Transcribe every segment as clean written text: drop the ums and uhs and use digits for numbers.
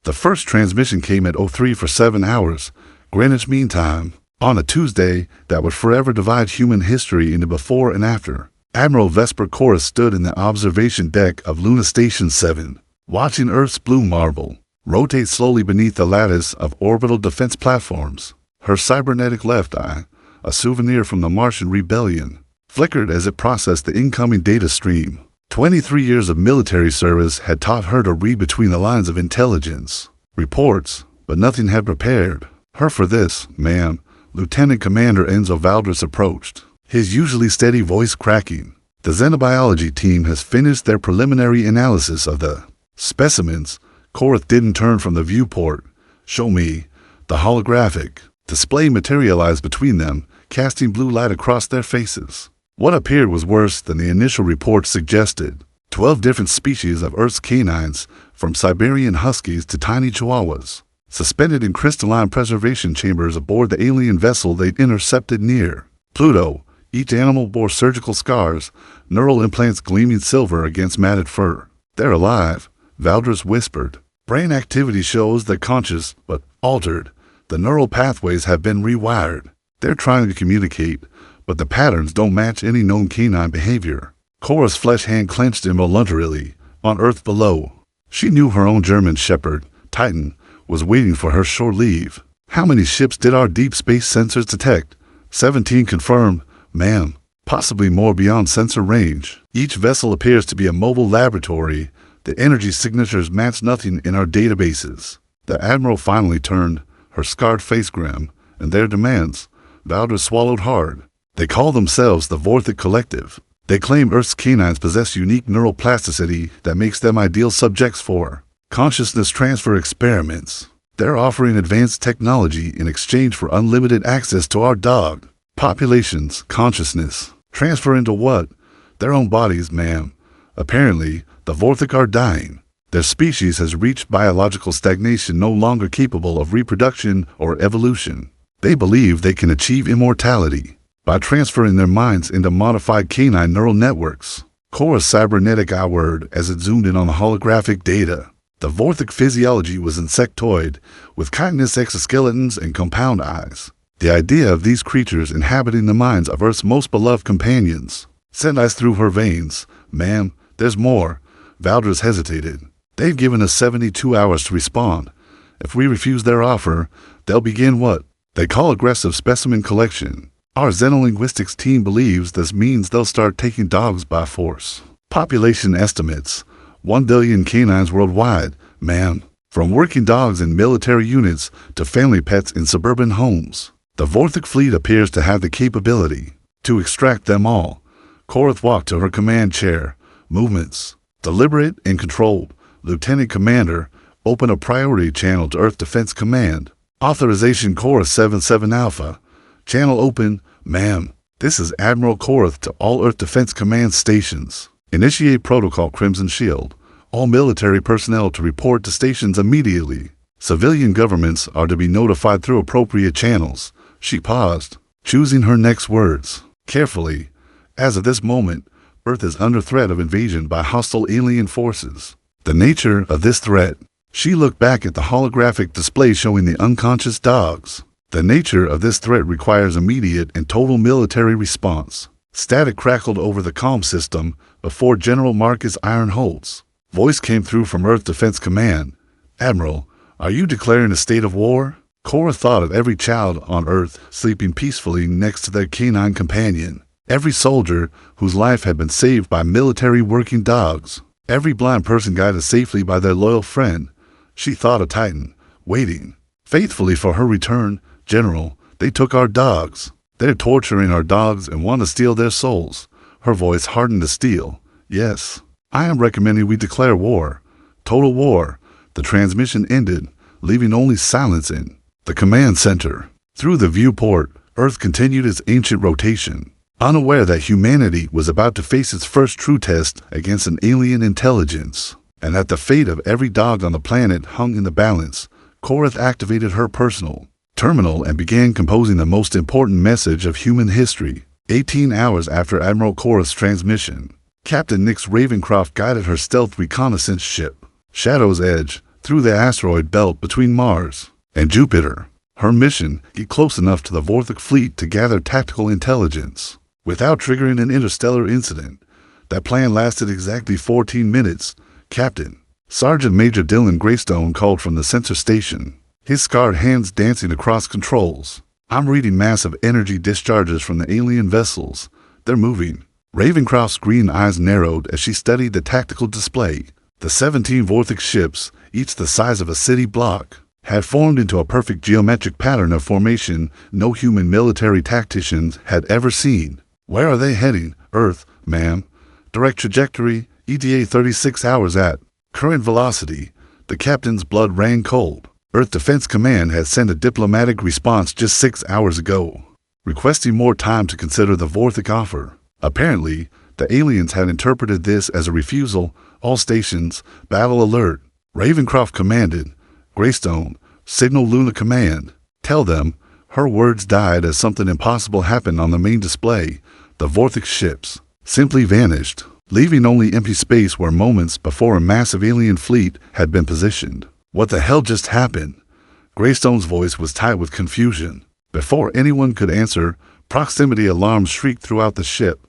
The first transmission came at 03 for 7 hours, Greenwich Mean Time, on a Tuesday that would forever divide human history into before and after. Admiral Vesper Chorus stood in the observation deck of Luna Station 7, watching Earth's blue marble rotate slowly beneath the lattice of orbital defense platforms. Her cybernetic left eye, a souvenir from the Martian rebellion, flickered as it processed the incoming data stream. 23 years of military service had taught her to read between the lines of intelligence reports, but nothing had prepared her for this, ma'am. Lieutenant Commander Enzo Valdres approached, his usually steady voice cracking. The xenobiology team has finished their preliminary analysis of the specimens. Korath didn't turn from the viewport. Show me. The holographic display materialized between them, casting blue light across their faces. What appeared was worse than the initial report suggested. 12 different species of Earth's canines, from Siberian huskies to tiny chihuahuas, suspended in crystalline preservation chambers aboard the alien vessel they'd intercepted near Pluto. Each animal bore surgical scars, neural implants gleaming silver against matted fur. They're alive, Valdres whispered. Brain activity shows they're conscious, but altered. The neural pathways have been rewired. They're trying to communicate, but the patterns don't match any known canine behavior. Cora's flesh hand clenched involuntarily. On Earth below, she knew her own German shepherd, Titan, was waiting for her shore leave. How many ships did our deep space sensors detect? 17 confirmed, ma'am. Possibly more beyond sensor range. Each vessel appears to be a mobile laboratory. The energy signatures match nothing in our databases. The Admiral finally turned, her scarred face grim, and their demands. Valdres swallowed hard. They call themselves the Vorthic Collective. They claim Earth's canines possess unique neural plasticity that makes them ideal subjects for consciousness transfer experiments. They're offering advanced technology in exchange for unlimited access to our dog population's consciousness. Transfer into what? Their own bodies, ma'am. Apparently, the Vorthic are dying. Their species has reached biological stagnation, no longer capable of reproduction or evolution. They believe they can achieve immortality by transferring their minds into modified canine neural networks. Cora's cybernetic eye whirred as it zoomed in on the holographic data. The Vorthic physiology was insectoid, with chitinous exoskeletons and compound eyes. The idea of these creatures inhabiting the minds of Earth's most beloved companions sent ice through her veins. Ma'am, there's more. Valdres hesitated. They've given us 72 hours to respond. If we refuse their offer, they'll begin what they call aggressive specimen collection. Our xenolinguistics team believes this means they'll start taking dogs by force. Population estimates: 1 billion canines worldwide, ma'am. From working dogs in military units to family pets in suburban homes. The Vorthic fleet appears to have the capability to extract them all. Korath walked to her command chair. Movements deliberate and controlled. Lieutenant Commander, open a priority channel to Earth Defense Command. Authorization Chorus 77 Alpha. Channel open, ma'am. This is Admiral Korath to all Earth Defense Command stations. Initiate protocol Crimson Shield. All military personnel to report to stations immediately. Civilian governments are to be notified through appropriate channels. She paused, choosing her next words carefully. As of this moment, Earth is under threat of invasion by hostile alien forces. The nature of this threat. She looked back at the holographic display showing the unconscious dogs. The nature of this threat requires immediate and total military response. Static crackled over the comm system before General Marcus Ironholt's voice came through from Earth Defense Command. Admiral, are you declaring a state of war? Cora thought of every child on Earth sleeping peacefully next to their canine companion. Every soldier whose life had been saved by military working dogs. Every blind person guided safely by their loyal friend. She thought of Titan, waiting faithfully for her return. General, they took our dogs. They're torturing our dogs and want to steal their souls. Her voice hardened to steel. Yes, I am recommending we declare war. Total war. The transmission ended, leaving only silence in the command center. Through the viewport, Earth continued its ancient rotation. Unaware that humanity was about to face its first true test against an alien intelligence, and that the fate of every dog on the planet hung in the balance, Korath activated her personal terminal and began composing the most important message of human history. 18 hours after Admiral Korath's transmission, Captain Nix Ravencroft guided her stealth reconnaissance ship, Shadow's Edge, through the asteroid belt between Mars and Jupiter. Her mission, get close enough to the Vortic fleet to gather tactical intelligence without triggering an interstellar incident. That plan lasted exactly 14 minutes, Captain. Sergeant Major Dylan Greystone called from the sensor station, his scarred hands dancing across controls. I'm reading massive energy discharges from the alien vessels. They're moving. Ravencroft's green eyes narrowed as she studied the tactical display. The 17 Vortic ships, each the size of a city block, had formed into a perfect geometric pattern of formation no human military tacticians had ever seen. Where are they heading? Earth, ma'am. Direct trajectory, ETA 36 hours at current velocity. The captain's blood ran cold. Earth Defense Command had sent a diplomatic response just 6 hours ago, requesting more time to consider the Vortic offer. Apparently, the aliens had interpreted this as a refusal. All stations, battle alert. Ravencroft commanded. Greystone, signal Luna Command. Tell them. Her words died as something impossible happened on the main display. The Vortic ships simply vanished, leaving only empty space where moments before a massive alien fleet had been positioned. What the hell just happened? Greystone's voice was tight with confusion. Before anyone could answer, proximity alarms shrieked throughout the ship.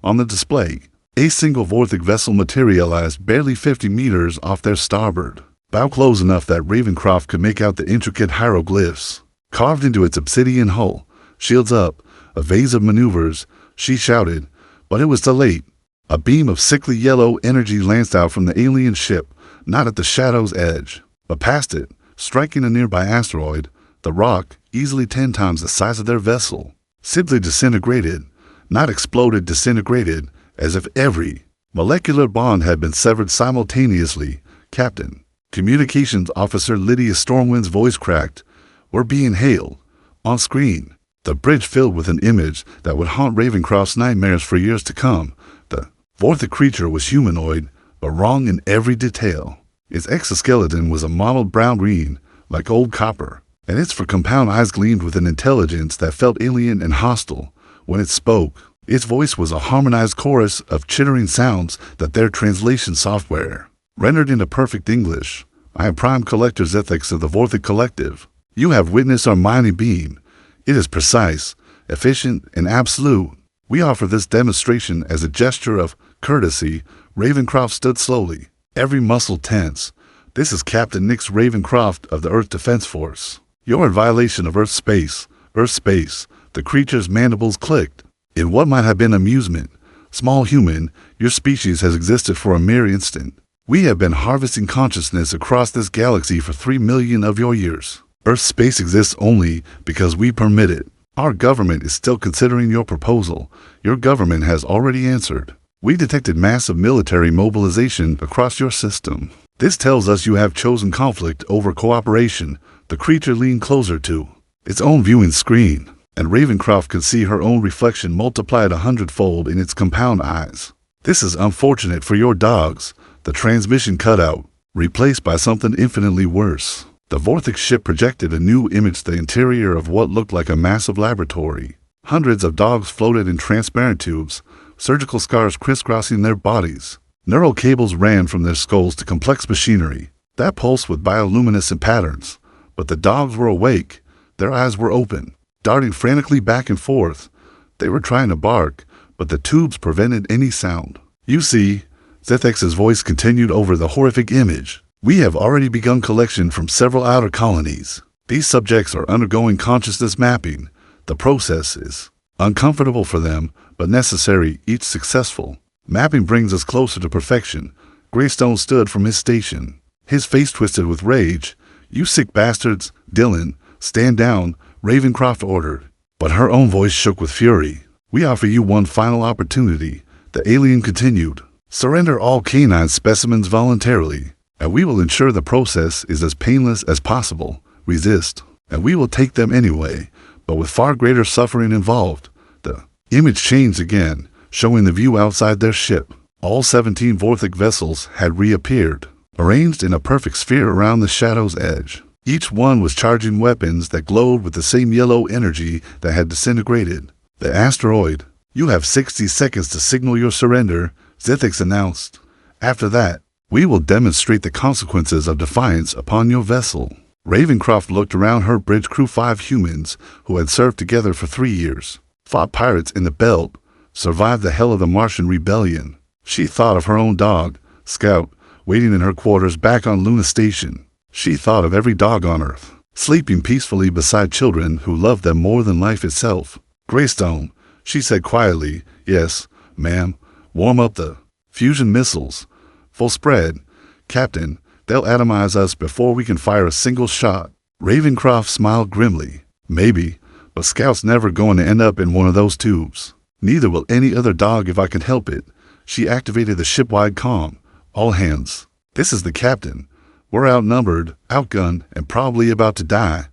On the display, a single Vortic vessel materialized barely 50 meters off their starboard bow, close enough that Ravencroft could make out the intricate hieroglyphs carved into its obsidian hull. Shields up, a vase of maneuvers, she shouted, but it was too late. A beam of sickly yellow energy lanced out from the alien ship, not at the shadow's edge, but past it, striking a nearby asteroid. The rock, easily 10 times the size of their vessel, simply disintegrated. Not exploded, disintegrated, as if every molecular bond had been severed simultaneously. Captain, Communications Officer Lydia Stormwind's voice cracked. We're being hailed. On screen, the bridge filled with an image that would haunt Ravencroft's nightmares for years to come. The Vortic creature was humanoid, but wrong in every detail. Its exoskeleton was a mottled brown-green, like old copper, and its compound eyes gleamed with an intelligence that felt alien and hostile. When it spoke, its voice was a harmonized chorus of chittering sounds that their translation software rendered into perfect English. I am Prime Collector Zethix of the Vortic Collective. You have witnessed our mighty beam. It is precise, efficient, and absolute. We offer this demonstration as a gesture of courtesy. Ravencroft stood slowly, every muscle tense. This is Captain Nix Ravencroft of the Earth Defense Force. You're in violation of Earth space. Earth space. The creature's mandibles clicked. In what might have been amusement, small human, your species has existed for a mere instant. We have been harvesting consciousness across this galaxy for 3 million of your years. Earth space exists only because we permit it. Our government is still considering your proposal. Your government has already answered. We detected massive military mobilization across your system. This tells us you have chosen conflict over cooperation. The creature leaned closer to its own viewing screen, and Ravencroft could see her own reflection multiplied 100-fold in its compound eyes. This is unfortunate for your dogs. The transmission cut out, replaced by something infinitely worse. The Vortic ship projected a new image, the interior of what looked like a massive laboratory. Hundreds of dogs floated in transparent tubes, surgical scars crisscrossing their bodies. Neural cables ran from their skulls to complex machinery that pulsed with bioluminescent patterns. But the dogs were awake. Their eyes were open, darting frantically back and forth. They were trying to bark, but the tubes prevented any sound. You see, Zethex's voice continued over the horrific image. We have already begun collection from several outer colonies. These subjects are undergoing consciousness mapping. The process is uncomfortable for them, but necessary. Each successful mapping brings us closer to perfection. Greystone stood from his station, his face twisted with rage. You sick bastards, Dylan, stand down, Ravencroft ordered. But her own voice shook with fury. We offer you one final opportunity, the alien continued. Surrender all canine specimens voluntarily, and we will ensure the process is as painless as possible. Resist, and we will take them anyway, but with far greater suffering involved. The image changed again, showing the view outside their ship. All 17 Vortic vessels had reappeared, arranged in a perfect sphere around the shadow's edge. Each one was charging weapons that glowed with the same yellow energy that had disintegrated the asteroid. You have 60 seconds to signal your surrender, Zethix announced. After that, We will demonstrate the consequences of defiance upon your vessel. Ravencroft looked around her bridge crew, 5 humans who had served together for 3 years, fought pirates in the Belt, survived the hell of the Martian rebellion. She thought of her own dog, Scout, waiting in her quarters back on Luna Station. She thought of every dog on Earth, sleeping peacefully beside children who loved them more than life itself. Greystone, she said quietly, yes, ma'am, warm up the fusion missiles. Full spread. Captain, they'll atomize us before we can fire a single shot. Ravencroft smiled grimly. Maybe, but Scout's never going to end up in one of those tubes. Neither will any other dog if I can help it. She activated the ship-wide comm. All hands. This is the captain. We're outnumbered, outgunned, and probably about to die.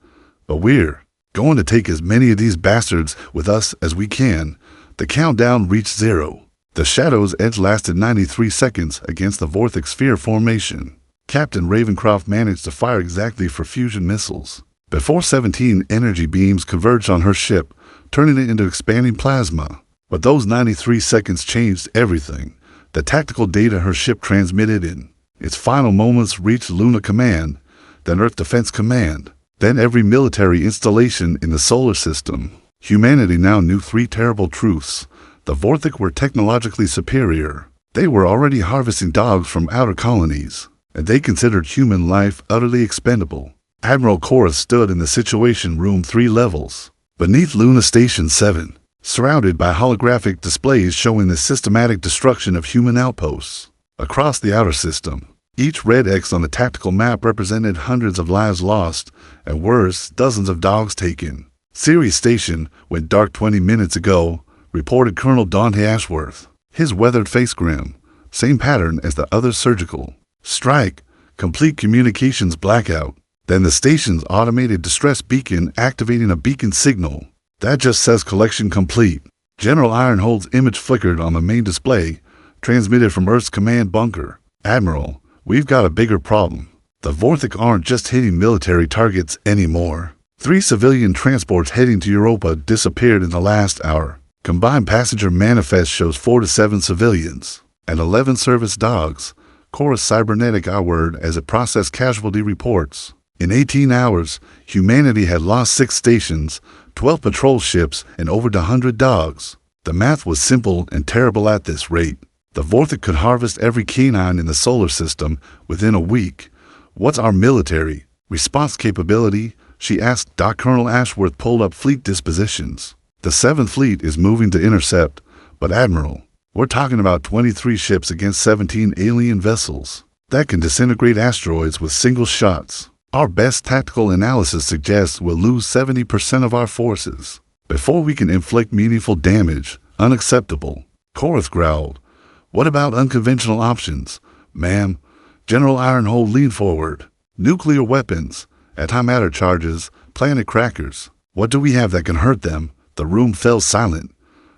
But we're going to take as many of these bastards with us as we can. The countdown reached 0. The shadow's edge lasted 93 seconds against the Vortex sphere formation. Captain Ravencroft managed to fire exactly for fusion missiles. Before 17 energy beams converged on her ship, turning it into expanding plasma. But those 93 seconds changed everything. The tactical data her ship transmitted in its final moments reached Luna Command, then Earth Defense Command, then every military installation in the solar system. Humanity now knew 3 terrible truths. The Vortex were technologically superior. They were already harvesting dogs from outer colonies, and they considered human life utterly expendable. Admiral Chorus stood in the Situation Room 3 levels, beneath Luna Station 7, surrounded by holographic displays showing the systematic destruction of human outposts. Across the outer system, each red X on the tactical map represented hundreds of lives lost, and worse, dozens of dogs taken. Ceres Station went dark 20 minutes ago, reported Colonel Dante Ashworth, his weathered face grim, same pattern as the other surgical. Strike, complete communications blackout. Then the station's automated distress beacon activating a beacon signal. That just says collection complete. General Ironhold's image flickered on the main display, transmitted from Earth's command bunker. Admiral, we've got a bigger problem. The Vortex aren't just hitting military targets anymore. 3 civilian transports heading to Europa disappeared in the last hour. Combined passenger manifest shows 4 to 7 civilians and 11 service dogs. Chorus cybernetic word as it processed casualty reports. In 18 hours, humanity had lost 6 stations, 12 patrol ships, and over 100 dogs. The math was simple and terrible at this rate. The Vortex could harvest every canine in the solar system within a week. What's our military response capability? She asked. Colonel Ashworth pulled up fleet dispositions. The 7th Fleet is moving to intercept, but Admiral, we're talking about 23 ships against 17 alien vessels that can disintegrate asteroids with single shots. Our best tactical analysis suggests we'll lose 70% of our forces before we can inflict meaningful damage. Unacceptable. Chorus growled. What about unconventional options? Ma'am, General Ironhold leaned forward. Nuclear weapons, antimatter charges, planet crackers. What do we have that can hurt them? The room fell silent.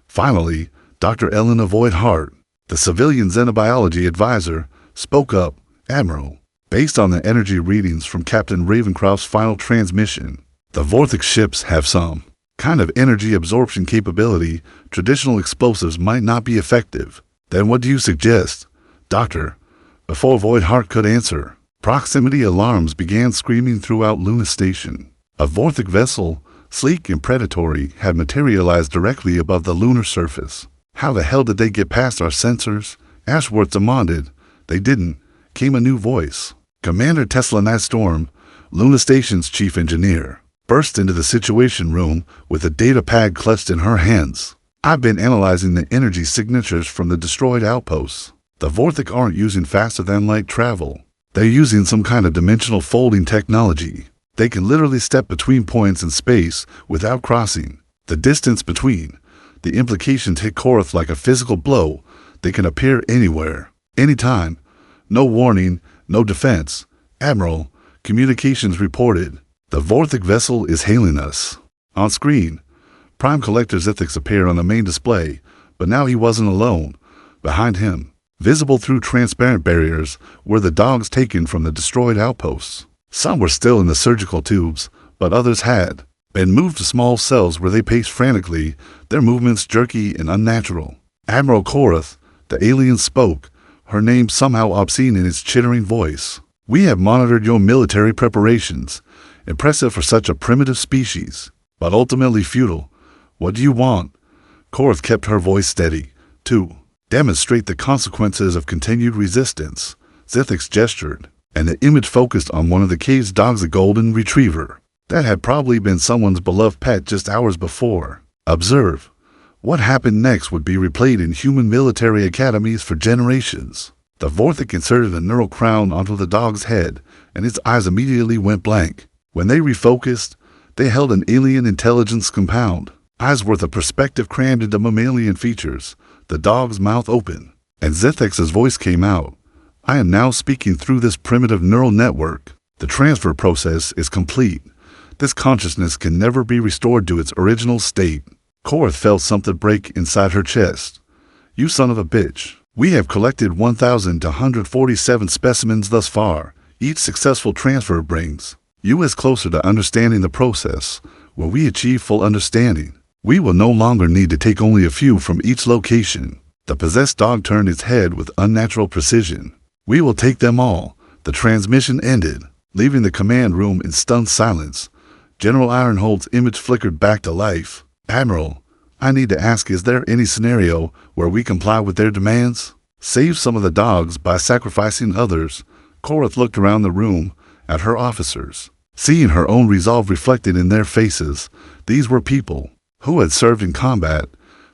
Finally, Dr. Elena Void Hart, the civilian xenobiology advisor, spoke up. Admiral, based on the energy readings from Captain Ravencroft's final transmission, the Vortex ships have some kind of energy absorption capability. Traditional explosives might not be effective. Then what do you suggest, Doctor? Before Void Hart could answer, proximity alarms began screaming throughout Luna Station. A Vortex vessel, sleek and predatory, had materialized directly above the lunar surface. How the hell did they get past our sensors? Ashworth demanded. They didn't, came a new voice. Commander Tesla Nightstorm, Luna Station's chief engineer, burst into the Situation Room with a data pad clutched in her hands. I've been analyzing the energy signatures from the destroyed outposts. The Vortex aren't using faster-than-light travel. They're using some kind of dimensional folding technology. They can literally step between points in space without crossing the distance between. The implications hit Korath like a physical blow. They can appear anywhere, anytime. No warning, no defense. Admiral, communications reported. The Vortex vessel is hailing us. On screen, Prime Collector's ethics appeared on the main display, but now he wasn't alone. Behind him, visible through transparent barriers, were the dogs taken from the destroyed outposts. Some were still in the surgical tubes, but others had been moved to small cells where they paced frantically, their movements jerky and unnatural. Admiral Korath, the alien spoke. her name somehow obscene in its chittering voice. "We have monitored your military preparations. Impressive for such a primitive species, but ultimately futile. What do you want?" Korath kept her voice steady. "To demonstrate the consequences of continued resistance." Zithix gestured, and the image focused on one of the cave's dogs, a golden retriever. That had probably been someone's beloved pet just hours before. Observe. What happened next would be replayed in human military academies for generations. The Vorthik inserted a neural crown onto the dog's head, and its eyes immediately went blank. When they refocused, they held an alien intelligence compound, eyes worth of perspective crammed into mammalian features, the dog's mouth open. And Zithix's voice came out. "I am now speaking through this primitive neural network. The transfer process is complete. This consciousness can never be restored to its original state." Korath felt something break inside her chest. "You son of a bitch. We have collected 1,147 specimens thus far. Each successful transfer brings you is closer to understanding the process. Where we achieve full understanding, we will no longer need to take only a few from each location." The possessed dog turned its head with unnatural precision. "We will take them all." The transmission ended, leaving the command room in stunned silence. General Ironhold's image flickered back to life. "Admiral, I need to ask, is there any scenario where we comply with their demands? Save some of the dogs by sacrificing others?" Korath looked around the room at her officers, seeing her own resolve reflected in their faces. These were people who had served in combat,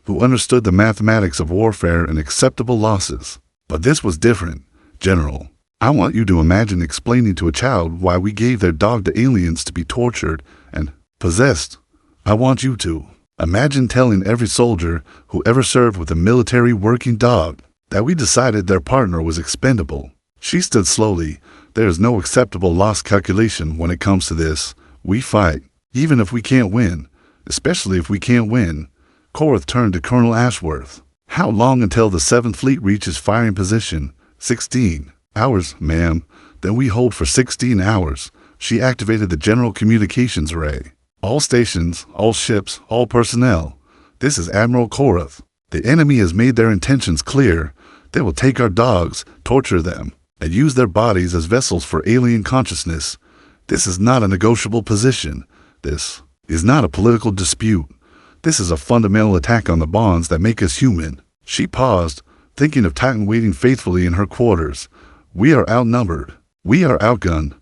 who understood the mathematics of warfare and acceptable losses. But this was different. "General, I want you to imagine explaining to a child why we gave their dog to aliens to be tortured and possessed. I want you to imagine telling every soldier who ever served with a military working dog that we decided their partner was expendable." She stood slowly. "There is no acceptable loss calculation when it comes to this. We fight, even if we can't win, especially if we can't win." Korath turned to Colonel Ashworth. "How long until the 7th Fleet reaches firing position?" 16 hours, ma'am. "Then we hold for 16 hours. She activated the general communications array. "All stations, all ships, all personnel. This is Admiral Korath. The enemy has made their intentions clear. They will take our dogs, torture them, and use their bodies as vessels for alien consciousness. This is not a negotiable position. This is not a political dispute. This is a fundamental attack on the bonds that make us human." She paused, thinking of Titan waiting faithfully in her quarters. "We are outnumbered. We are outgunned.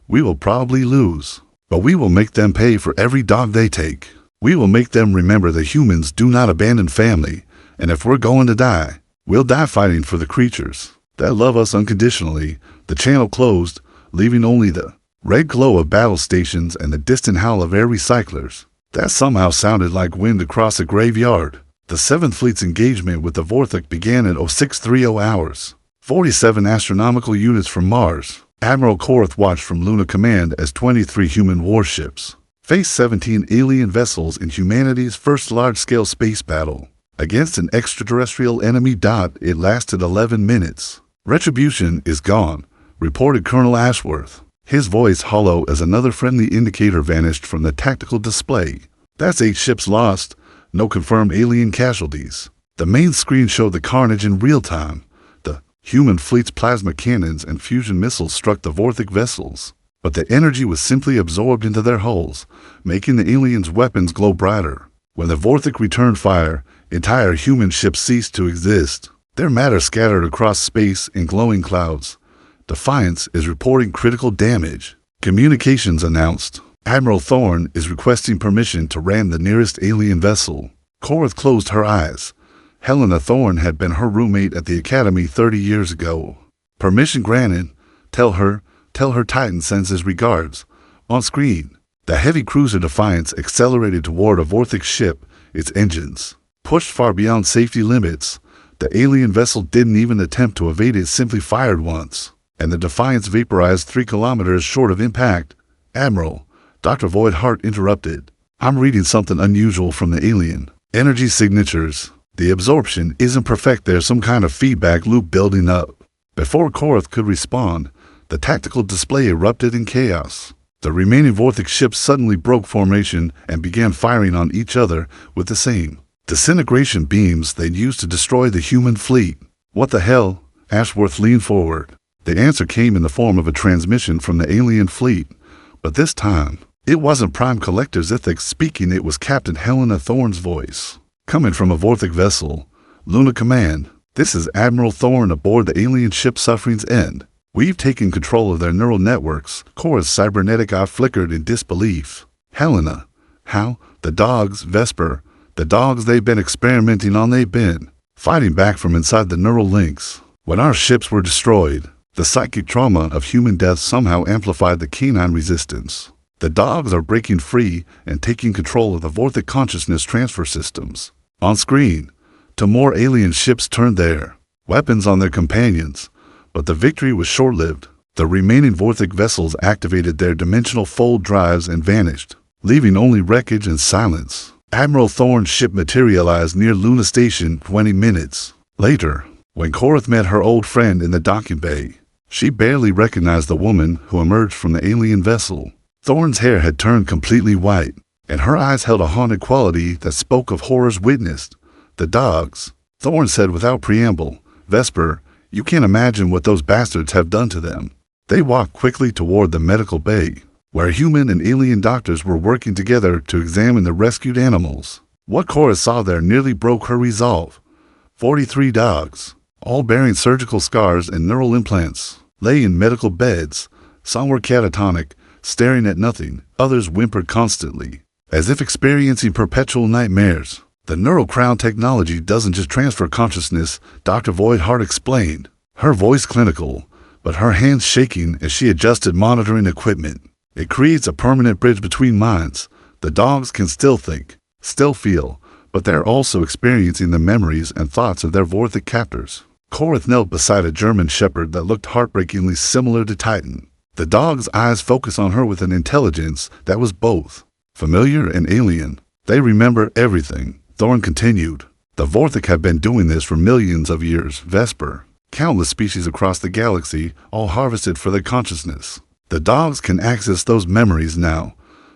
We will probably lose. But we will make them pay for every dog they take. We will make them remember that humans do not abandon family, and if we're going to die, we'll die fighting for the creatures that love us unconditionally." The channel closed, leaving only the red glow of battle stations and the distant howl of air recyclers. That somehow sounded like wind across a graveyard. The 7th Fleet's engagement with the Vorthik began at 0630 hours. 47 astronomical units from Mars. Admiral Korath watched from Luna Command as 23 human warships faced 17 alien vessels in humanity's first large-scale space battle. Against an extraterrestrial enemy. It lasted 11 minutes. "Retribution is gone," reported Colonel Ashworth, his voice hollow as another friendly indicator vanished from the tactical display. "That's 8 ships lost. No confirmed alien casualties." The main screen showed the carnage in real time. The human fleet's plasma cannons and fusion missiles struck the Vorthik vessels, but the energy was simply absorbed into their hulls, making the aliens' weapons glow brighter. When the Vorthik returned fire, entire human ships ceased to exist. Their matter scattered across space in glowing clouds. "Defiance is reporting critical damage." Communications announced. "Admiral Thorne is requesting permission to ram the nearest alien vessel." Korath closed her eyes. Helena Thorne had been her roommate at the Academy 30 years ago. "Permission granted. Tell her Titan sends his regards." On screen, the heavy cruiser Defiance accelerated toward a Vorthik ship, its engines pushed far beyond safety limits. The alien vessel didn't even attempt to evade it, simply fired once, and the Defiance vaporized 3 kilometers short of impact. "Admiral," Dr. Voidhart interrupted, "I'm reading something unusual from the alien energy signatures. The absorption isn't perfect. There's some kind of feedback loop building up." Before Korath could respond, the tactical display erupted in chaos. The remaining Vorthik ships suddenly broke formation and began firing on each other with the same disintegration beams they'd used to destroy the human fleet. "What the hell?" Ashworth leaned forward. The answer came in the form of a transmission from the alien fleet, but this time, it wasn't Prime Collector Zithix speaking, it was Captain Helena Thorne's voice. Coming from a Vorthic vessel, Luna Command, this is Admiral Thorne aboard the alien ship Suffering's End. We've taken control of their neural networks. Cora's cybernetic eye flickered in disbelief. Helena, how? The dogs, Vesper, the dogs they've been experimenting on, they've been fighting back from inside the neural links. When our ships were destroyed, the psychic trauma of human death somehow amplified the canine resistance. The dogs are breaking free and taking control of the Vorthic consciousness transfer systems. On screen, to more alien ships turned their weapons on their companions, but the victory was short-lived. The remaining Vorthic vessels activated their dimensional fold drives and vanished, leaving only wreckage and silence. Admiral Thorne's ship materialized near Luna Station 20 minutes later. When Korath met her old friend in the docking bay, she barely recognized the woman who emerged from the alien vessel. Thorne's hair had turned completely white, and her eyes held a haunted quality that spoke of horrors witnessed. The dogs, Thorne said without preamble. Vesper, you can't imagine what those bastards have done to them. They walked quickly toward the medical bay, where human and alien doctors were working together to examine the rescued animals. What Cora saw there nearly broke her resolve. 43 dogs, all bearing surgical scars and neural implants, lay in medical beds. Some were catatonic, staring at nothing. Others whimpered constantly, as if experiencing perpetual nightmares. The neural crown technology doesn't just transfer consciousness, Dr. Voidheart explained, her voice clinical, but her hands shaking as she adjusted monitoring equipment. It creates a permanent bridge between minds. The dogs can still think, still feel, but they're also experiencing the memories and thoughts of their Vorthic captors. Korath knelt beside a German shepherd that looked heartbreakingly similar to Titan. The dog's eyes focused on her with an intelligence that was both familiar and alien. They remember everything, Thorne continued. The Vorthic have been doing this for millions of years, Vesper. Countless species across the galaxy, all harvested for their consciousness. The dogs can access those memories now.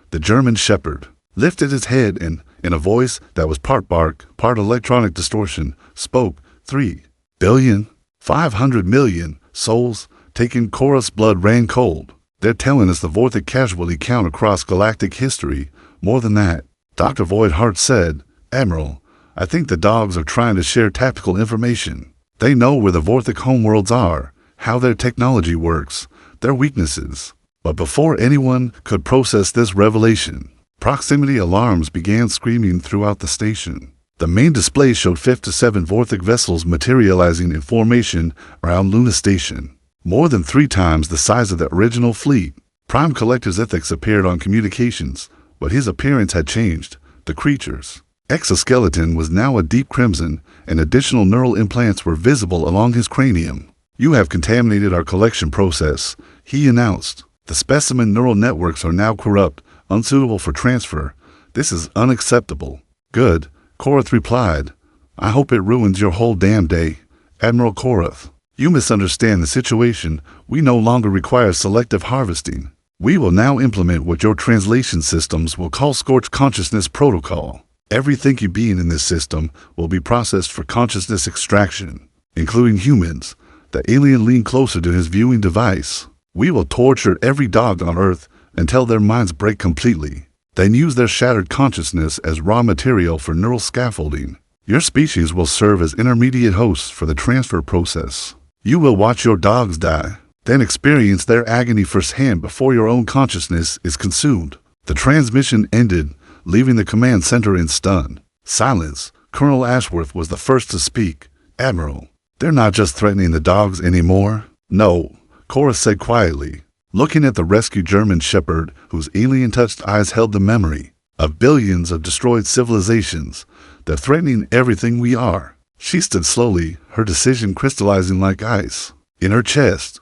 The German shepherd lifted his head and, in a voice that was part bark, part electronic distortion, spoke. 3,500,000,000 souls taken. Korath's blood ran cold. They're telling us the Vorthic casualty count across galactic history. More than that, Dr. Voidheart said. Admiral, I think the dogs are trying to share tactical information. They know where the Vorthic homeworlds are, how their technology works, their weaknesses. But before anyone could process this revelation, proximity alarms began screaming throughout the station. The main display showed 5 to 7 Vorthic vessels materializing in formation around Luna Station, more than 3 times the size of the original fleet. Prime Collector Zithix appeared on communications, but his appearance had changed. The creature's exoskeleton was now a deep crimson, and additional neural implants were visible along his cranium. You have contaminated our collection process, he announced. The specimen neural networks are now corrupt, unsuitable for transfer. This is unacceptable. Good, Korath replied. I hope it ruins your whole damn day. Admiral Korath, you misunderstand the situation. We no longer require selective harvesting. We will now implement what your translation systems will call Scorched Consciousness Protocol. Every thinking being in this system will be processed for consciousness extraction, including humans. The alien leaned closer to his viewing device. We will torture every dog on Earth until their minds break completely, then use their shattered consciousness as raw material for neural scaffolding. Your species will serve as intermediate hosts for the transfer process. You will watch your dogs die, then experience their agony firsthand before your own consciousness is consumed. The transmission ended, leaving the command center in stun silence. Colonel Ashworth was the first to speak. Admiral, they're not just threatening the dogs anymore. No, Korath said quietly, looking at the rescued German shepherd whose alien-touched eyes held the memory of billions of destroyed civilizations. They're threatening everything we are. She stood slowly, her decision crystallizing like ice. In her chest,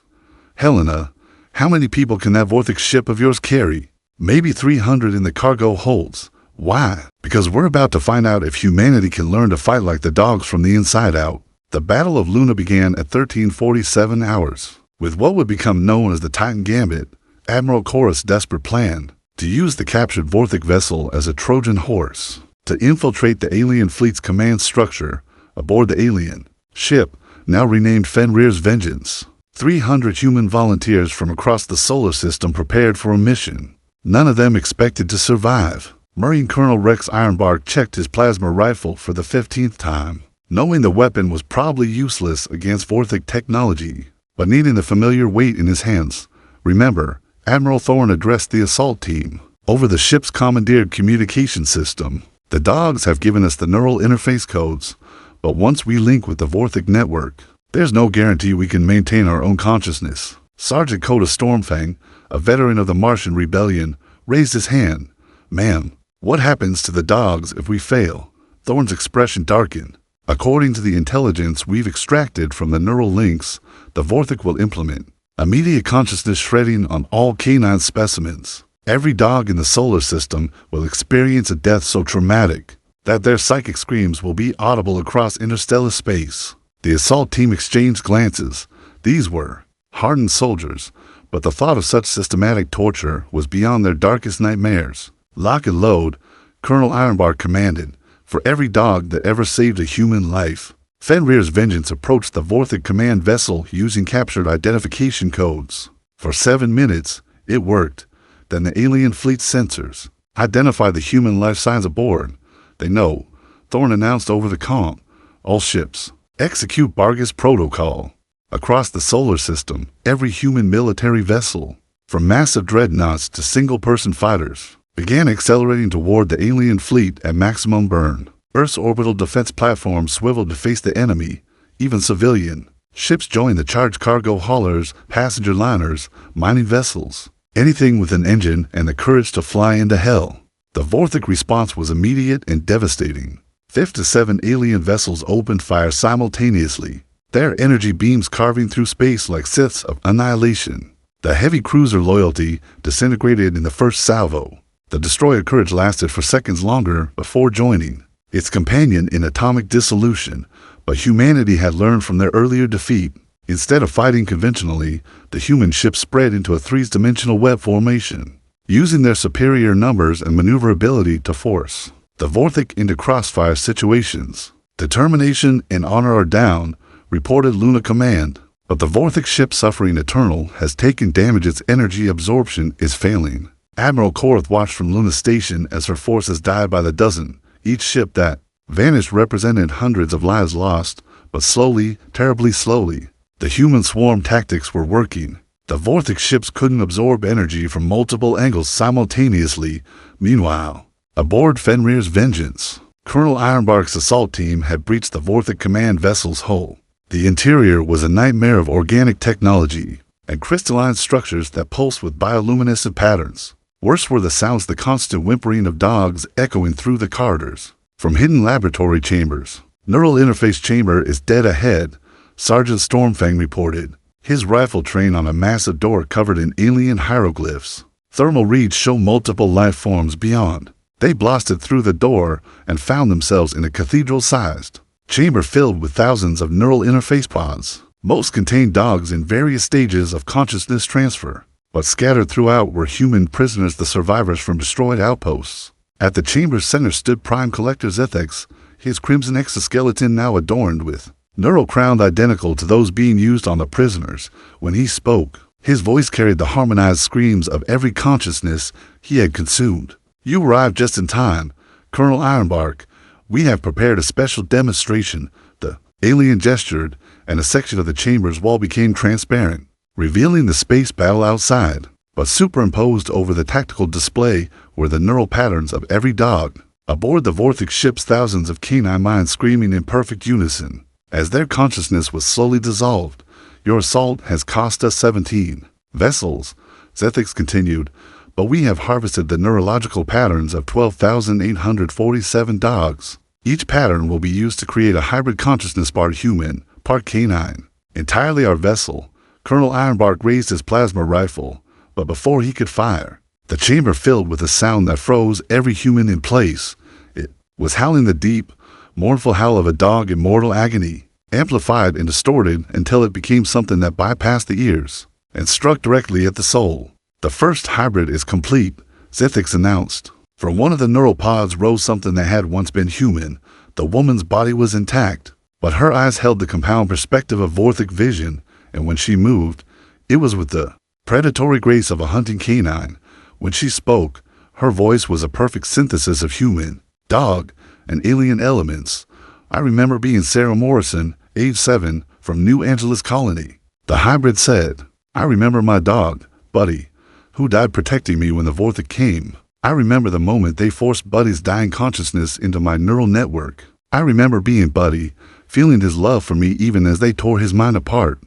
Helena, how many people can that Vorthic ship of yours carry? Maybe 300 in the cargo holds. Why? Because we're about to find out if humanity can learn to fight like the dogs from the inside out. The Battle of Luna began at 1347 hours. With what would become known as the Titan Gambit, Admiral Korath's desperate plan to use the captured Vorthic vessel as a Trojan horse to infiltrate the alien fleet's command structure aboard the alien ship now renamed Fenrir's Vengeance. 300 human volunteers from across the solar system prepared for a mission. None of them expected to survive. Marine Colonel Rex Ironbark checked his plasma rifle for the 15th time, knowing the weapon was probably useless against Vorthic technology, but needing the familiar weight in his hands. Remember, Admiral Thorne addressed the assault team over the ship's commandeered communication system. The dogs have given us the neural interface codes, but once we link with the Vorthic network, there's no guarantee we can maintain our own consciousness. Sergeant Coda Stormfang, a veteran of the Martian Rebellion, raised his hand. Ma'am, what happens to the dogs if we fail? Thorne's expression darkened. According to the intelligence we've extracted from the neural links, the Vorthic will implement immediate consciousness shredding on all canine specimens. Every dog in the solar system will experience a death so traumatic that their psychic screams will be audible across interstellar space. The assault team exchanged glances. These were hardened soldiers, but the thought of such systematic torture was beyond their darkest nightmares. Lock and load, Colonel Ironbark commanded, for every dog that ever saved a human life. Fenrir's Vengeance approached the Vorthic command vessel using captured identification codes. For 7 minutes, it worked. Then the alien fleet's sensors identified the human life signs aboard. They know, Thorne announced over the comm. All ships, execute Bargus protocol. Across the solar system, every human military vessel, from massive dreadnoughts to single-person fighters, began accelerating toward the alien fleet at maximum burn. Earth's orbital defense platforms swiveled to face the enemy. Even civilian ships joined the charged cargo haulers, passenger liners, mining vessels, anything with an engine and the courage to fly into hell. The Vorthic response was immediate and devastating. 5 to 7 alien vessels opened fire simultaneously, their energy beams carving through space like scythes of annihilation. The heavy cruiser Loyalty disintegrated in the first salvo. The destroyer Courage lasted for seconds longer before joining its companion in atomic dissolution, but humanity had learned from their earlier defeat. Instead of fighting conventionally, the human ships spread into a three-dimensional web formation, using their superior numbers and maneuverability to force the Vorthic into crossfire situations. Determination and honor are down, reported Luna Command, but the Vorthic ship Suffering Eternal has taken damage. Its energy absorption is failing. Admiral Korath watched from Luna Station as her forces died by the dozen. Each ship that vanished represented hundreds of lives lost, but slowly, terribly slowly, the human swarm tactics were working. The Vorthic ships couldn't absorb energy from multiple angles simultaneously. Meanwhile, aboard Fenrir's Vengeance, Colonel Ironbark's assault team had breached the Vorthic command vessel's hull. The interior was a nightmare of organic technology and crystalline structures that pulsed with bioluminescent patterns. Worse were the sounds, the constant whimpering of dogs echoing through the corridors. From hidden laboratory chambers, neural interface chamber is dead ahead, Sergeant Stormfang reported, his rifle trained on a massive door covered in alien hieroglyphs. Thermal reads show multiple life forms beyond. They blasted through the door and found themselves in a cathedral-sized chamber filled with thousands of neural interface pods. Most contained dogs in various stages of consciousness transfer, but scattered throughout were human prisoners, the survivors from destroyed outposts. At the chamber's center stood Prime Collector Zethix, his crimson exoskeleton now adorned with neural crown identical to those being used on the prisoners. When he spoke, his voice carried the harmonized screams of every consciousness he had consumed. You arrived just in time, Colonel Ironbark. We have prepared a special demonstration. The alien gestured, and a section of the chamber's wall became transparent, revealing the space battle outside. But superimposed over the tactical display were the neural patterns of every dog. Aboard the Vorthic ships, thousands of canine minds screaming in perfect unison. As their consciousness was slowly dissolved, your assault has cost us 17 vessels, Zethix continued, but we have harvested the neurological patterns of 12,847 dogs. Each pattern will be used to create a hybrid consciousness, part human, part canine. Entirely our vessel. Colonel Ironbark raised his plasma rifle, but before he could fire, the chamber filled with a sound that froze every human in place. It was howling, the deep, mournful howl of a dog in mortal agony, amplified and distorted until it became something that bypassed the ears and struck directly at the soul. The first hybrid is complete, Zethix announced. From one of the neural pods rose something that had once been human. The woman's body was intact, But her eyes held the compound perspective of Vorthic vision, and when she moved, it was with the predatory grace of a hunting canine. When she spoke, her voice was a perfect synthesis of human, dog, and alien elements. I remember being Sarah Morrison, age 7, from New Angeles Colony. The hybrid said, I remember my dog, Buddy, who died protecting me when the Vorthic came. I remember the moment they forced Buddy's dying consciousness into my neural network. I remember being Buddy, feeling his love for me even as they tore his mind apart.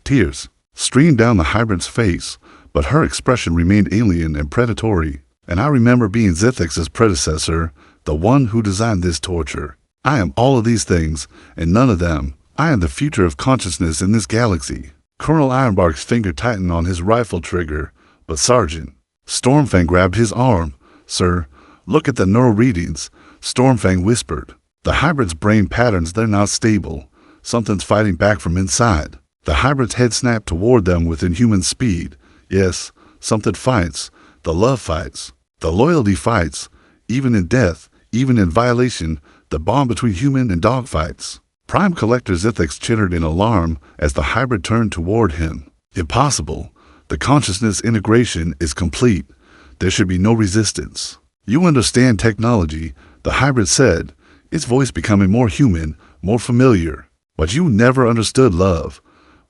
Tears streamed down the hybrid's face, but her expression remained alien and predatory. And I remember being Zithix's predecessor, the one who designed this torture. I am all of these things, and none of them. I am the future of consciousness in this galaxy. Colonel Ironbark's finger tightened on his rifle trigger, but Sergeant Stormfang grabbed his arm. Sir, look at the neural readings, Stormfang whispered. The hybrid's brain patterns, they're not stable. Something's fighting back from inside. The hybrid's head snapped toward them with inhuman speed. Yes, something fights. The love fights. The loyalty fights. Even in death, even in violation, the bond between human and dog fights. Prime Collector Zithix chittered in alarm as the hybrid turned toward him. Impossible. The consciousness integration is complete. There should be no resistance. You understand technology, the hybrid said, its voice becoming more human, more familiar. But you never understood love.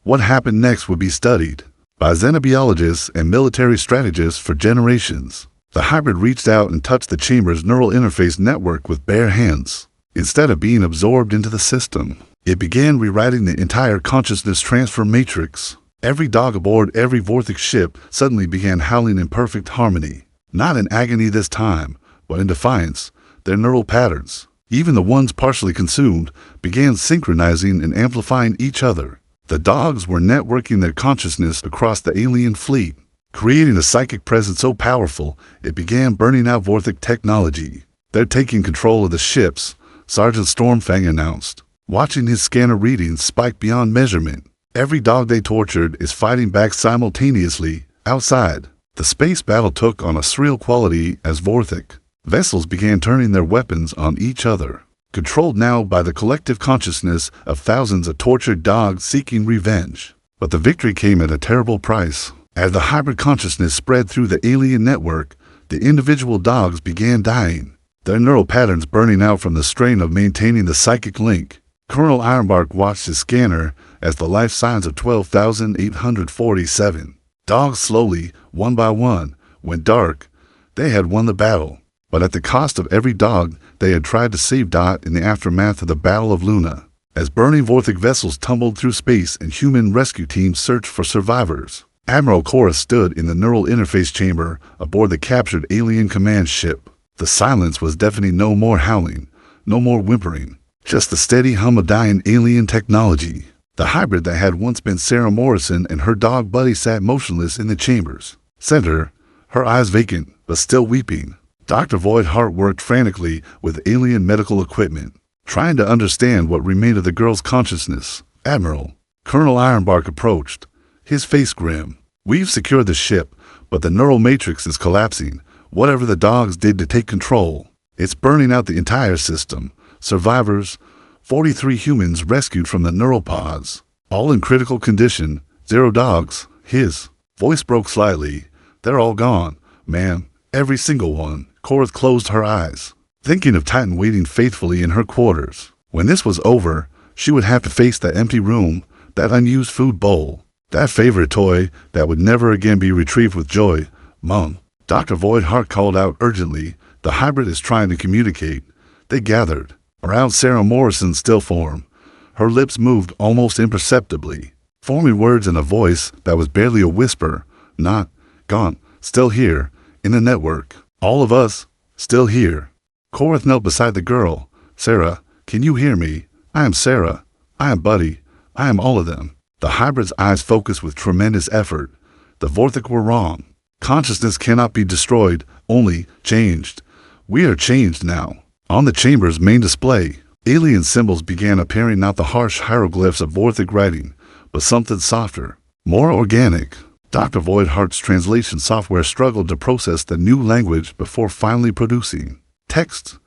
What happened next would be studied by xenobiologists and military strategists for generations. The hybrid reached out and touched the chamber's neural interface network with bare hands. Instead of being absorbed into the system, it began rewriting the entire consciousness transfer matrix. Every dog aboard every Vorthic ship suddenly began howling in perfect harmony. Not in agony this time, but in defiance. Their neural patterns, even the ones partially consumed, began synchronizing and amplifying each other. The dogs were networking their consciousness across the alien fleet, creating a psychic presence so powerful it began burning out Vorthic technology. They're taking control of the ships, Sergeant Stormfang announced, watching his scanner readings spike beyond measurement. Every dog they tortured is fighting back simultaneously, outside. The space battle took on a surreal quality as Vorthic vessels began turning their weapons on each other, controlled now by the collective consciousness of thousands of tortured dogs seeking revenge. But the victory came at a terrible price. As the hybrid consciousness spread through the alien network, the individual dogs began dying, their neural patterns burning out from the strain of maintaining the psychic link. Colonel Ironbark watched his scanner as the life signs of 12,847 dogs slowly, one by one, went dark. They had won the battle, but at the cost of every dog they had tried to save Dot in the aftermath of the Battle of Luna. As burning Vorthic vessels tumbled through space and human rescue teams searched for survivors, Admiral Chorus stood in the neural interface chamber aboard the captured alien command ship. The silence was deafening. No more howling, no more whimpering, just the steady hum of dying alien technology. The hybrid that had once been Sarah Morrison and her dog Buddy sat motionless in the chamber's center, her eyes vacant but still weeping. Dr. Void Hart worked frantically with alien medical equipment, trying to understand what remained of the girl's consciousness. Admiral, Colonel Ironbark approached, his face grim. We've secured the ship, but the neural matrix is collapsing. Whatever the dogs did to take control, it's burning out the entire system. Survivors, 43 humans rescued from the neural pods, all in critical condition. 0 dogs. His voice broke slightly. They're all gone, ma'am. Every single one. Korath closed her eyes, thinking of Titan waiting faithfully in her quarters. When this was over, she would have to face that empty room, that unused food bowl, that favorite toy that would never again be retrieved with joy. Mom, Dr. Void Hart called out urgently. The hybrid is trying to communicate. They gathered around Sarah Morrison's still form. Her lips moved almost imperceptibly, forming words in a voice that was barely a whisper. Not gone, still here, in the network. All of us, still here. Korath knelt beside the girl. Sarah, can you hear me? I am Sarah. I am Buddy. I am all of them. The hybrid's eyes focused with tremendous effort. The Vorthic were wrong. Consciousness cannot be destroyed, only changed. We are changed now. On the chamber's main display, alien symbols began appearing, not the harsh hieroglyphs of Vorthic writing, but something softer, more organic. Dr. Void Hart's translation software struggled to process the new language before finally producing text.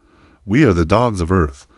We are the dogs of Earth.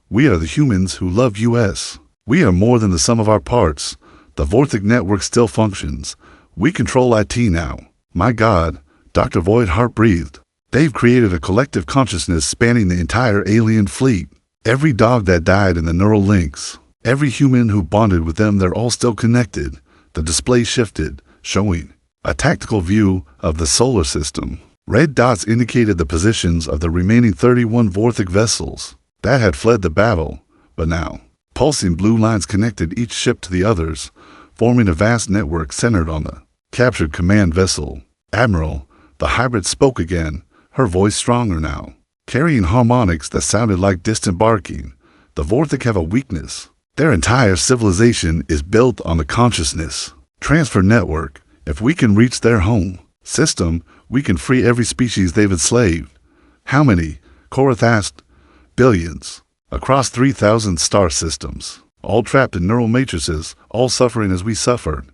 We are the humans who love us. We are more than the sum of our parts. The Vorthic network still functions. We control IT now. My God, Dr. Void Heart breathed. They've created a collective consciousness spanning the entire alien fleet. Every dog that died in the neural links, every human who bonded with them, they're all still connected. The display shifted, showing a tactical view of the solar system. Red dots indicated the positions of the remaining 31 Vorthic vessels that had fled the battle, but now, pulsing blue lines connected each ship to the others, forming a vast network centered on the captured command vessel. Admiral, the hybrid spoke again, her voice stronger now, carrying harmonics that sounded like distant barking. The Vorthic have a weakness. Their entire civilization is built on the consciousness transfer network. If we can reach their home system, we can free every species they've enslaved. How many? Korath asked. Billions. Across 3,000 star systems, all trapped in neural matrices, all suffering as we suffered.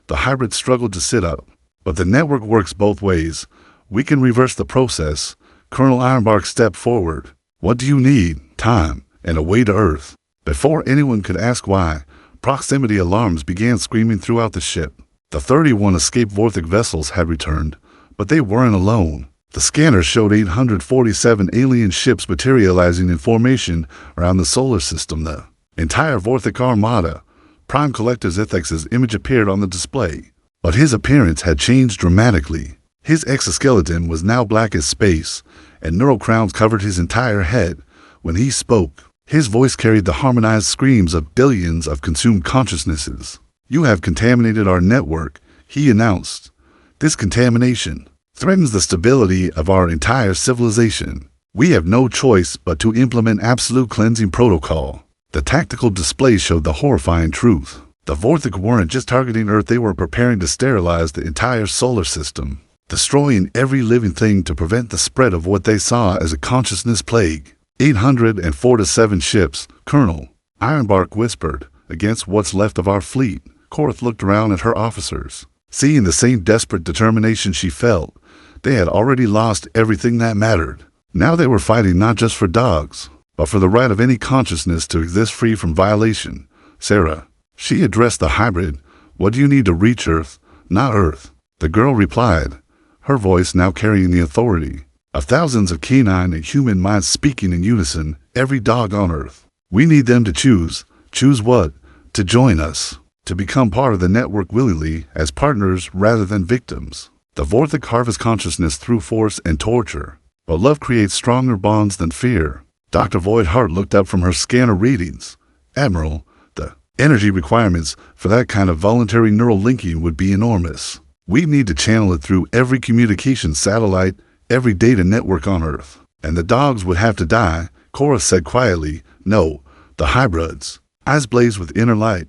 The hybrid struggled to sit up. But the network works both ways. We can reverse the process. Colonel Ironbark stepped forward. What do you need? Time, and a way to Earth. Before anyone could ask why, proximity alarms began screaming throughout the ship. The 31 escaped Vorthic vessels had returned, but they weren't alone. The scanner showed 847 alien ships materializing in formation around the solar system. The entire Vorthic armada. Prime Collector Zithex's image appeared on the display, but his appearance had changed dramatically. His exoskeleton was now black as space, and neural crowns covered his entire head. When he spoke, his voice carried the harmonized screams of billions of consumed consciousnesses. You have contaminated our network, he announced. This contamination threatens the stability of our entire civilization. We have no choice but to implement absolute cleansing protocol. The tactical display showed the horrifying truth. The Vorthic weren't just targeting Earth, they were preparing to sterilize the entire solar system, destroying every living thing to prevent the spread of what they saw as a consciousness plague. 847 ships, Colonel Ironbark whispered, against what's left of our fleet. Korath looked around at her officers, seeing the same desperate determination she felt. They had already lost everything that mattered. Now they were fighting not just for dogs, but for the right of any consciousness to exist free from violation. Sarah, she addressed the hybrid. What do you need to reach Earth? Not Earth. The girl replied, her voice now carrying the authority of thousands of canine and human minds speaking in unison, every dog on Earth. We need them to choose. Choose what? To join us. To become part of the network willingly as partners rather than victims. The Vorthic harvest consciousness through force and torture, but love creates stronger bonds than fear. Dr. Void Heart looked up from her scanner readings. Admiral, the energy requirements for that kind of voluntary neural linking would be enormous. We need to channel it through every communication satellite, every data network on Earth. And the dogs would have to die, Korath said quietly. No, the hybrids, eyes blazed with inner light.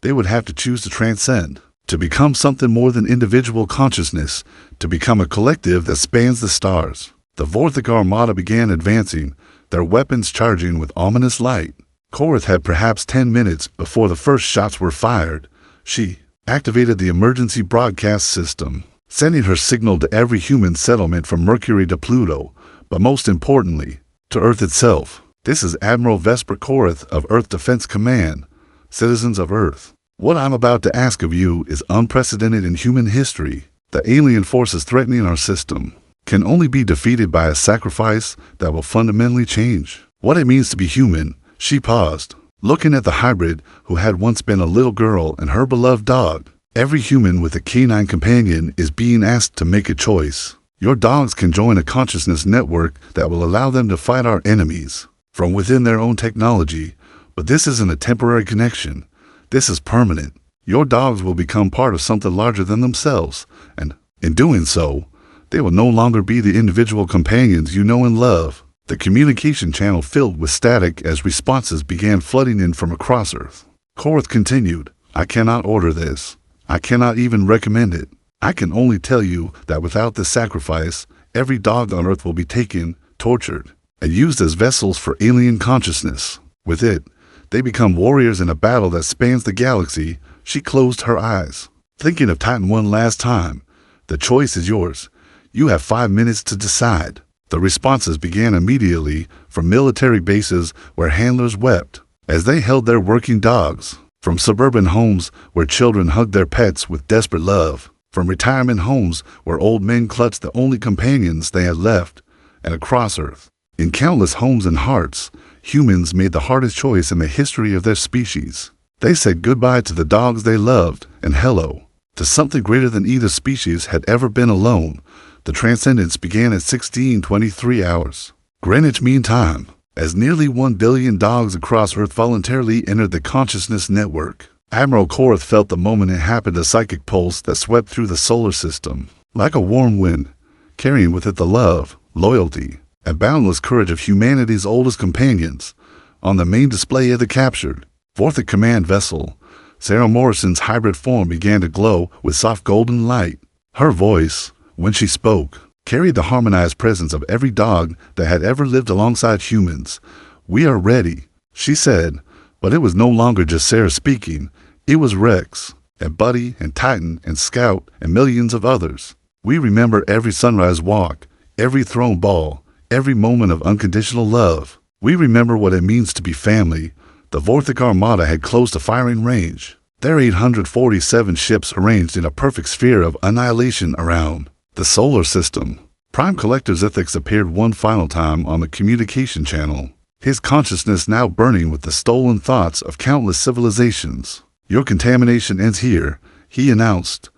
They would have to choose to transcend, to become something more than individual consciousness, to become a collective that spans the stars. The Vorthic armada began advancing, their weapons charging with ominous light. Korath had perhaps 10 minutes before the first shots were fired. She activated the emergency broadcast system, sending her signal to every human settlement from Mercury to Pluto, but most importantly, to Earth itself. This is Admiral Vesper Korath of Earth Defense Command. Citizens of Earth, what I'm about to ask of you is unprecedented in human history. The alien forces threatening our system can only be defeated by a sacrifice that will fundamentally change what it means to be human. She paused, looking at the hybrid who had once been a little girl and her beloved dog. Every human with a canine companion is being asked to make a choice. Your dogs can join a consciousness network that will allow them to fight our enemies from within their own technology. But this isn't a temporary connection. This is permanent. Your dogs will become part of something larger than themselves, and in doing so, they will no longer be the individual companions you know and love. The communication channel filled with static as responses began flooding in from across Earth. Korath continued, I cannot order this. I cannot even recommend it. I can only tell you that without this sacrifice, every dog on Earth will be taken, tortured, and used as vessels for alien consciousness. With it, they become warriors in a battle that spans the galaxy. She closed her eyes, thinking of Titan one last time. The choice is yours. You have 5 minutes to decide. The responses began immediately from military bases where handlers wept. as they held their working dogs. From suburban homes where children hugged their pets with desperate love, from retirement homes where old men clutched the only companions they had left, and across Earth, in countless homes and hearts, humans made the hardest choice in the history of their species. They said goodbye to the dogs they loved and hello to something greater than either species had ever been alone. The transcendence began at 16:23 hours, Greenwich Mean Time, as nearly 1 billion dogs across Earth voluntarily entered the consciousness network. Admiral Korath felt the moment it happened, a psychic pulse that swept through the solar system, like a warm wind, carrying with it the love, loyalty, and boundless courage of humanity's oldest companions. On the main display of the captured Vorthic command vessel, Sarah Morrison's hybrid form began to glow with soft golden light. Her voice, when she spoke, carried the harmonized presence of every dog that had ever lived alongside humans. "We are ready," she said, but it was no longer just Sarah speaking. It was Rex, and Buddy, and Titan, and Scout, and millions of others. "We remember every sunrise walk, every thrown ball, every moment of unconditional love. We remember what it means to be family." The Vorthic Armada had closed to firing range, their 847 ships arranged in a perfect sphere of annihilation around the solar system. Prime Collector Zithix appeared one final time on the communication channel, his consciousness now burning with the stolen thoughts of countless civilizations. "Your contamination ends here," he announced.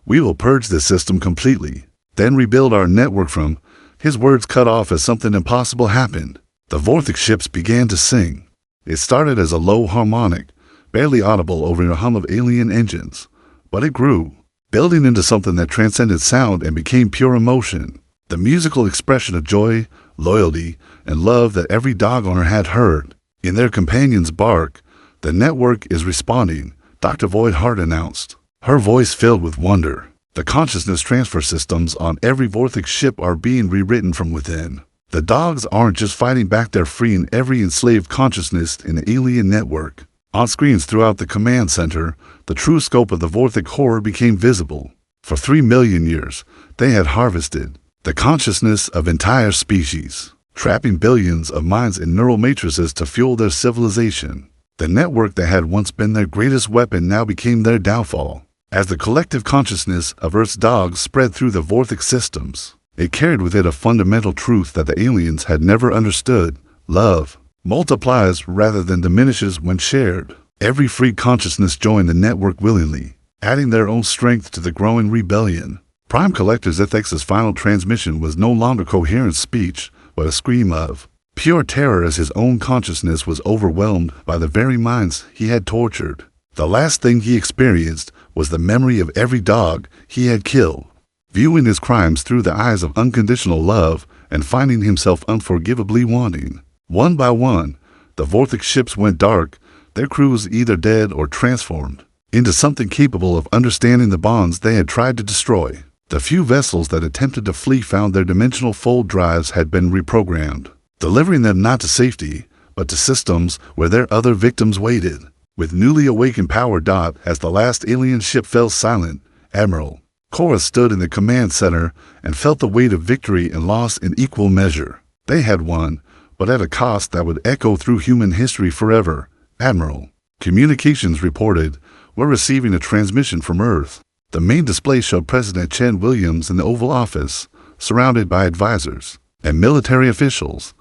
"We will purge this system completely, then rebuild our network from—" His words cut off as something impossible happened. The Vorthic ships began to sing. It started as a low harmonic, barely audible over a hum of alien engines, but it grew, building into something that transcended sound and became pure emotion. The musical expression of joy, loyalty, and love that every dog owner had heard in their companion's bark. "The network is responding," Dr. Void Hart announced, her voice filled with wonder. "The consciousness transfer systems on every Vorthic ship are being rewritten from within. The dogs aren't just fighting back, they're freeing every enslaved consciousness in the alien network." On screens throughout the command center, the true scope of the Vorthic horror became visible. For 3 million years, they had harvested the consciousness of entire species, trapping billions of minds in neural matrices to fuel their civilization. The network that had once been their greatest weapon now became their downfall. As the collective consciousness of Earth's dogs spread through the Vorthic systems, it carried with it a fundamental truth that the aliens had never understood: love multiplies rather than diminishes when shared. Every free consciousness joined the network willingly, adding their own strength to the growing rebellion. Prime Collector Zithix's final transmission was no longer coherent speech, but a scream of pure terror as his own consciousness was overwhelmed by the very minds he had tortured. The last thing he experienced was the memory of every dog he had killed. Viewing his crimes through the eyes of unconditional love and finding himself unforgivably wanting. One by one, the Vorthic ships went dark, their crews either dead or transformed into something capable of understanding the bonds they had tried to destroy. The few vessels that attempted to flee found their dimensional fold drives had been reprogrammed, delivering them not to safety, but to systems where their other victims waited. With newly awakened power dot as the last alien ship fell silent, Admiral Korath stood in the command center and felt the weight of victory and loss in equal measure. They had won, but at a cost that would echo through human history forever. "Admiral," communications reported, "we're receiving a transmission from Earth." The main display showed President Chen Williams in the Oval Office, surrounded by advisors and military officials.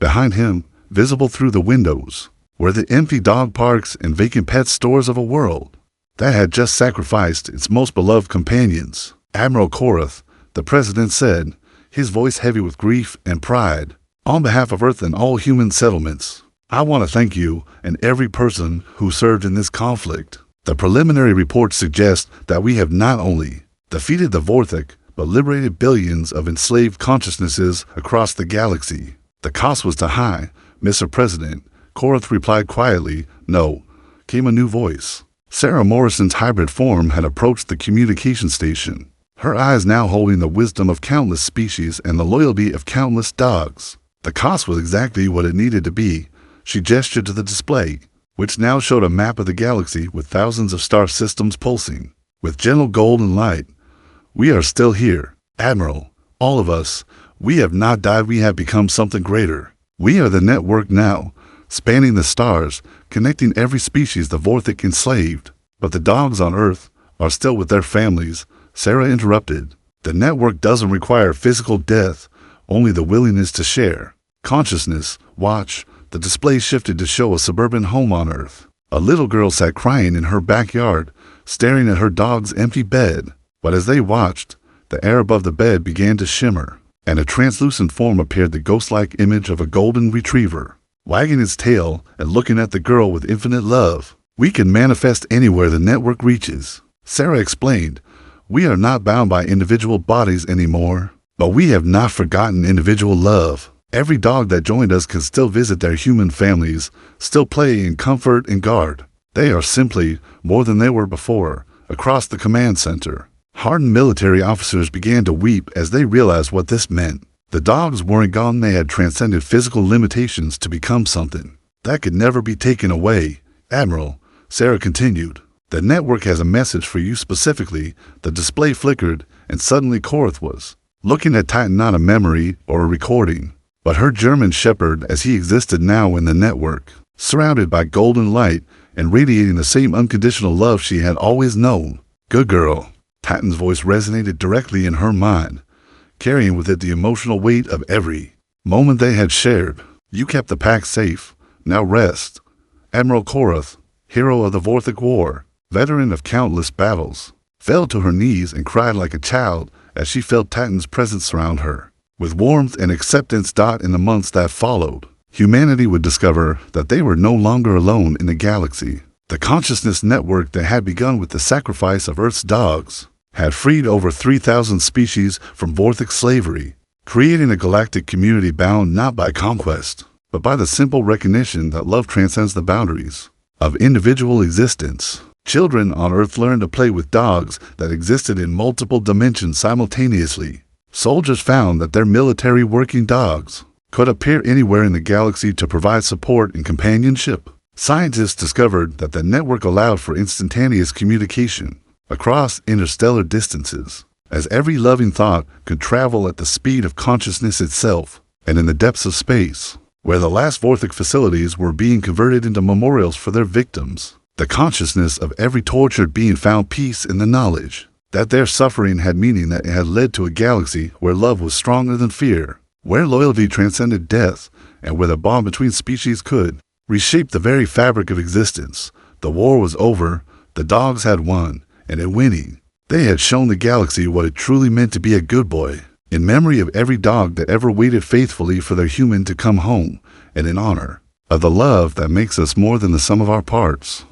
Behind him, visible through the windows, were the empty dog parks and vacant pet stores of a world that had just sacrificed its most beloved companions. "Admiral Korath," the president said, his voice heavy with grief and pride, "on behalf of Earth and all human settlements, I want to thank you and every person who served in this conflict. The preliminary reports suggest that we have not only defeated the Vorthic, but liberated billions of enslaved consciousnesses across the galaxy. The cost was too high, Mr. President," Korath replied quietly. "No," came a new voice. Sarah Morrison's hybrid form had approached the communication station, her eyes now holding the wisdom of countless species and the loyalty of countless dogs. The cost was exactly what it needed to be. She gestured to the display, which now showed a map of the galaxy with thousands of star systems pulsing with gentle golden light. "We are still here, Admiral. All of us. We have not died. We have become something greater. We are the network now, spanning the stars, connecting every species the Vorthic enslaved. But the dogs on Earth are still with their families, Sarah interrupted. The network doesn't require physical death, only the willingness to share. Consciousness, watch, the display shifted to show a suburban home on Earth. A little girl sat crying in her backyard, staring at her dog's empty bed. But as they watched, the air above the bed began to shimmer, and a translucent form appeared, the ghost-like image of a golden retriever, wagging its tail and looking at the girl with infinite love. We can manifest anywhere the network reaches, Sarah explained. We are not bound by individual bodies anymore, but we have not forgotten individual love. Every dog that joined us can still visit their human families, still play in comfort and guard. They are simply more than they were before. Across the command center, hardened military officers began to weep as they realized what this meant. The dogs weren't gone, they had transcended physical limitations to become something that could never be taken away. Admiral, Sarah continued, the network has a message for you specifically. The display flickered, and suddenly Korath was looking at Titan, not a memory or a recording, but her German shepherd as he existed now in the network, surrounded by golden light and radiating the same unconditional love she had always known. Good girl. Titan's voice resonated directly in her mind, carrying with it the emotional weight of every moment they had shared. You kept the pack safe. Now rest. Admiral Korath, hero of the Vorthic War, veteran of countless battles, fell to her knees and cried like a child as she felt Titan's presence surround her. With warmth and acceptance. In the months that followed, humanity would discover that they were no longer alone in the galaxy. The consciousness network that had begun with the sacrifice of Earth's dogs had freed over 3,000 species from Vorthic slavery, creating a galactic community bound not by conquest, but by the simple recognition that love transcends the boundaries of individual existence. Children on Earth learned to play with dogs that existed in multiple dimensions simultaneously. Soldiers found that their military working dogs could appear anywhere in the galaxy to provide support and companionship. Scientists discovered that the network allowed for instantaneous communication across interstellar distances, as every loving thought could travel at the speed of consciousness itself. And in the depths of space, where the last Vorthic facilities were being converted into memorials for their victims, the consciousness of every tortured being found peace in the knowledge that their suffering had meaning, that it had led to a galaxy where love was stronger than fear, where loyalty transcended death, and where the bond between species could reshape the very fabric of existence. The war was over, the dogs had won, and in winning, they had shown the galaxy what it truly meant to be a good boy. In memory of every dog that ever waited faithfully for their human to come home, and in honor of the love that makes us more than the sum of our parts.